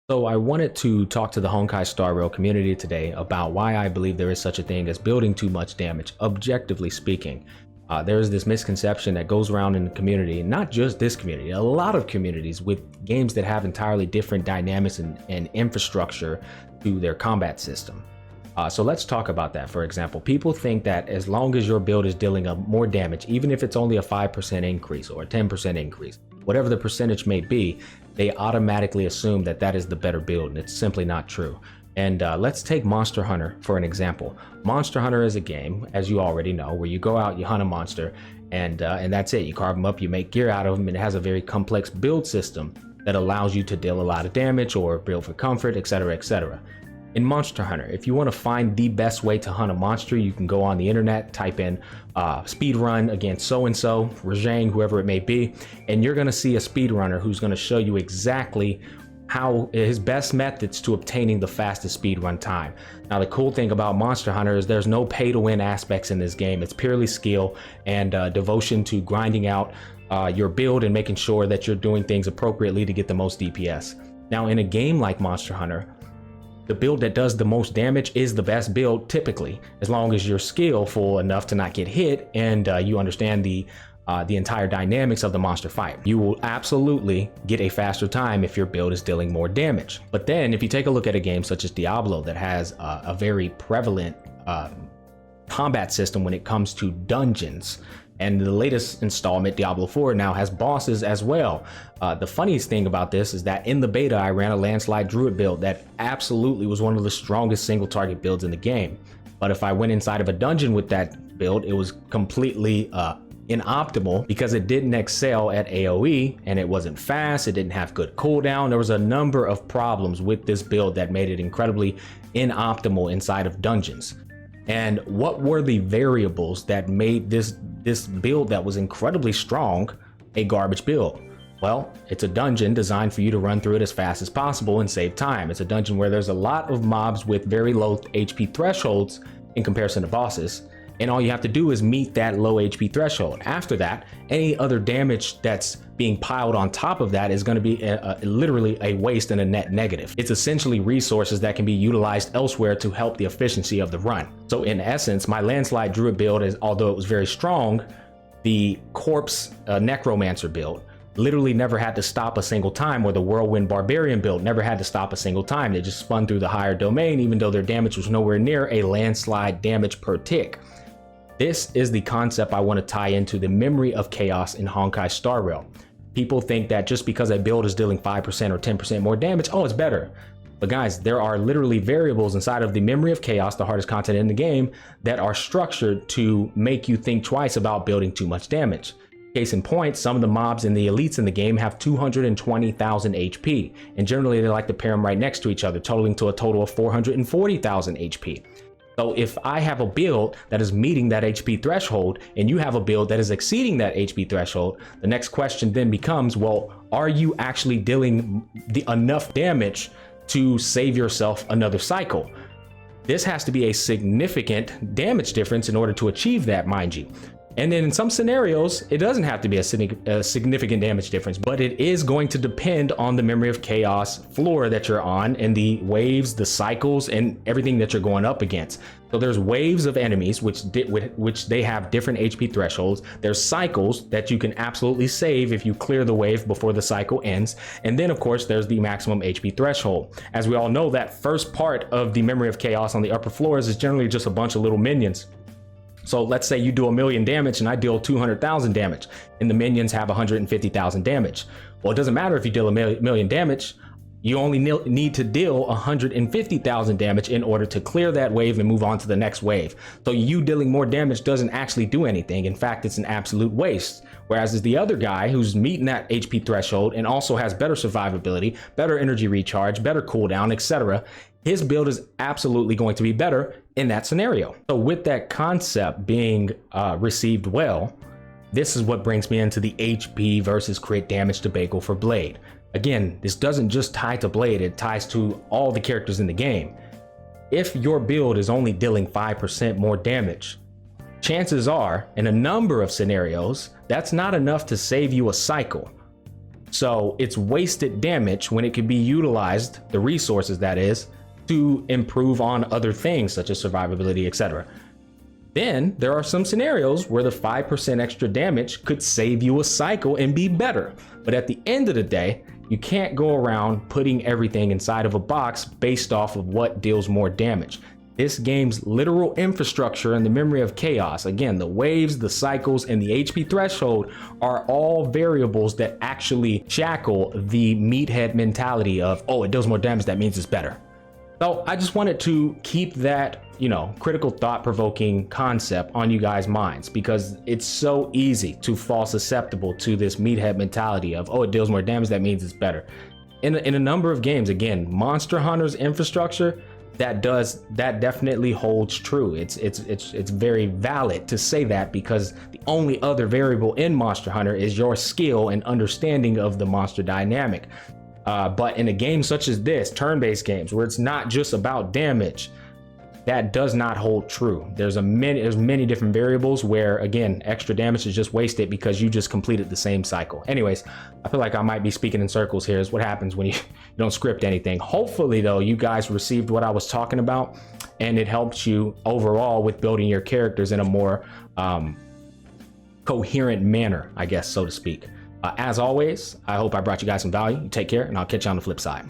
So I wanted to talk to the Honkai Star Rail community today about why I believe there is such a thing as building too much damage, objectively speaking. There is this misconception that goes around in the community, not just this community, a lot of communities with games that have entirely different dynamics and infrastructure to their combat system. So let's talk about that. For example, people think that as long as your build is dealing more damage, even if it's only a 5% increase or a 10% increase, whatever the percentage may be, they automatically assume that that is the better build, and it's simply not true. And let's take Monster Hunter for an example. Monster Hunter is a game, as you already know, where you go out, you hunt a monster, and that's it. You carve them up, you make gear out of them, and it has a very complex build system that allows you to deal a lot of damage or build for comfort, etc., etc. In Monster Hunter, if you want to find the best way to hunt a monster, you can go on the internet, type in speed run against so-and-so, Rajang, whoever it may be, and you're going to see a speedrunner who's going to show you exactly how his best methods to obtaining the fastest speed run time. Now, the cool thing about Monster Hunter is there's no pay to win aspects in this game. It's purely skill and devotion to grinding out your build and making sure that you're doing things appropriately to get the most DPS. Now, in a game like Monster Hunter, the build that does the most damage is the best build typically, as long as you're skillful enough to not get hit and you understand the entire dynamics of the monster fight. You will absolutely get a faster time if your build is dealing more damage. But then if you take a look at a game such as Diablo that has a very prevalent combat system when it comes to dungeons, and the latest installment, Diablo 4, now has bosses as well. The funniest thing about this is that in the beta, I ran a landslide druid build that absolutely was one of the strongest single target builds in the game. But if I went inside of a dungeon with that build, it was completely inoptimal because it didn't excel at AoE, and it wasn't fast, it didn't have good cooldown. There was a number of problems with this build that made it incredibly inoptimal inside of dungeons. And what were the variables that made this build that was incredibly strong a garbage build? Well, it's a dungeon designed for you to run through it as fast as possible and save time. It's a dungeon where there's a lot of mobs with very low HP thresholds in comparison to bosses, and all you have to do is meet that low HP threshold. After that, any other damage that's being piled on top of that is going to be literally a waste and a net negative. It's essentially resources that can be utilized elsewhere to help the efficiency of the run. So in essence, my landslide druid build is, although it was very strong, the corpse necromancer build literally never had to stop a single time, or the whirlwind barbarian build never had to stop a single time. They just spun through the higher domain, even though their damage was nowhere near a landslide damage per tick. This is the concept I want to tie into the memory of chaos in Honkai Star Rail. People think that just because a build is dealing 5% or 10% more damage, oh, it's better. But guys, there are literally variables inside of the memory of chaos, the hardest content in the game, that are structured to make you think twice about building too much damage. Case in point, some of the mobs and the elites in the game have 220,000 HP, and generally they like to pair them right next to each other, totaling to a total of 440,000 HP. So if I have a build that is meeting that HP threshold and you have a build that is exceeding that HP threshold, the next question then becomes, well, are you actually dealing enough damage to save yourself another cycle? This has to be a significant damage difference in order to achieve that, mind you. And then in some scenarios, it doesn't have to be a significant damage difference, but it is going to depend on the memory of chaos floor that you're on and the waves, the cycles, and everything that you're going up against. So there's waves of enemies, which they have different HP thresholds. There's cycles that you can absolutely save if you clear the wave before the cycle ends. And then of course, there's the maximum HP threshold. As we all know, that first part of the memory of chaos on the upper floors is generally just a bunch of little minions. So let's say you do 1,000,000 damage and I deal 200,000 damage, and the minions have 150,000 damage. Well, it doesn't matter if you deal a million damage. You only need to deal 150,000 damage in order to clear that wave and move on to the next wave. So you dealing more damage doesn't actually do anything. In fact, it's an absolute waste. Whereas is the other guy who's meeting that HP threshold and also has better survivability, better energy recharge, better cooldown, etc., his build is absolutely going to be better in that scenario. So with that concept being received well, this is what brings me into the HP versus crit damage debate for Blade. Again, this doesn't just tie to Blade, it ties to all the characters in the game. If your build is only dealing 5% more damage, chances are, in a number of scenarios, that's not enough to save you a cycle. So it's wasted damage when it could be utilized, the resources that is, to improve on other things such as survivability, etc. Then there are some scenarios where the 5% extra damage could save you a cycle and be better. But at the end of the day, you can't go around putting everything inside of a box based off of what deals more damage. This game's literal infrastructure and the memory of chaos, again, the waves, the cycles, and the HP threshold are all variables that actually shackle the meathead mentality of, oh, it does more damage, that means it's better. So I just wanted to keep that, critical thought-provoking concept on you guys' minds, because it's so easy to fall susceptible to this meathead mentality of, oh, it deals more damage, that means it's better. In a number of games, again, Monster Hunter's infrastructure, that definitely holds true. It's very valid to say that, because the only other variable in Monster Hunter is your skill and understanding of the monster dynamic. But in a game such as this, turn-based games, where it's not just about damage, that does not hold true. There's many different variables where, again, extra damage is just wasted because you just completed the same cycle. Anyways, I feel like I might be speaking in circles here. Is what happens when you don't script anything. Hopefully, though, you guys received what I was talking about, and it helps you overall with building your characters in a more coherent manner, I guess, so to speak. As always, I hope I brought you guys some value. Take care, and I'll catch you on the flip side.